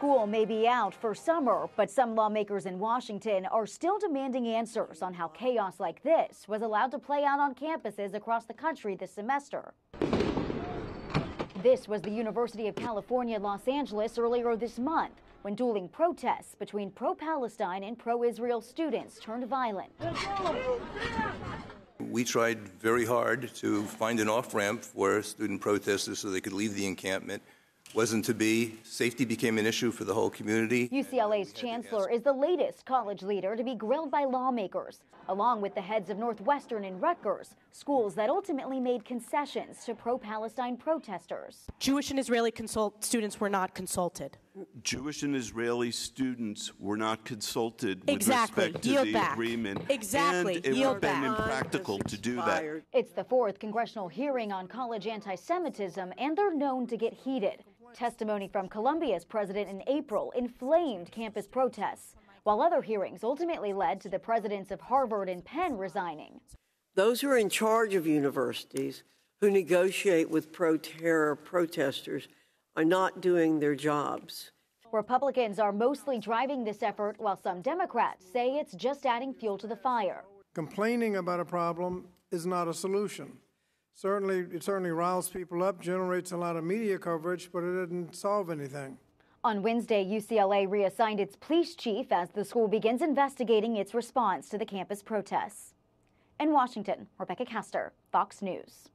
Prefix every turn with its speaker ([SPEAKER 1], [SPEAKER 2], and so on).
[SPEAKER 1] School may be out for summer, but some lawmakers in Washington are still demanding answers on how chaos like this was allowed to play out on campuses across the country this semester. This was the University of California, Los Angeles earlier this month, when dueling protests between pro-Palestine and pro-Israel students turned violent.
[SPEAKER 2] We tried very hard to find an off-ramp for student protesters so they could leave the encampment. Wasn't to be. Safety became an issue for the whole community.
[SPEAKER 1] UCLA's chancellor is the latest college leader to be grilled by lawmakers, along with the heads of Northwestern and Rutgers, schools that ultimately made concessions to pro-Palestine protesters.
[SPEAKER 3] Jewish and Israeli students were not consulted.
[SPEAKER 4] Jewish and Israeli students were not consulted with
[SPEAKER 3] Exactly.
[SPEAKER 4] respect to
[SPEAKER 3] Yield
[SPEAKER 4] the
[SPEAKER 3] back.
[SPEAKER 4] agreement.
[SPEAKER 3] Exactly.
[SPEAKER 4] And it would
[SPEAKER 3] Yield
[SPEAKER 4] have been
[SPEAKER 3] back.
[SPEAKER 4] impractical to do that.
[SPEAKER 1] It's the fourth congressional hearing on college anti-Semitism, and they're known to get heated. Testimony from Columbia's president in April inflamed campus protests, while other hearings ultimately led to the presidents of Harvard and Penn resigning.
[SPEAKER 5] Those who are in charge of universities, who negotiate with pro-terror protesters, are not doing their jobs.
[SPEAKER 1] Republicans are mostly driving this effort, while some Democrats say it's just adding fuel to the fire.
[SPEAKER 6] Complaining about a problem is not a solution. It certainly riles people up, generates a lot of media coverage, but it doesn't solve anything.
[SPEAKER 1] On Wednesday, UCLA reassigned its police chief as the school begins investigating its response to the campus protests. In Washington, Rebecca Castor, Fox News.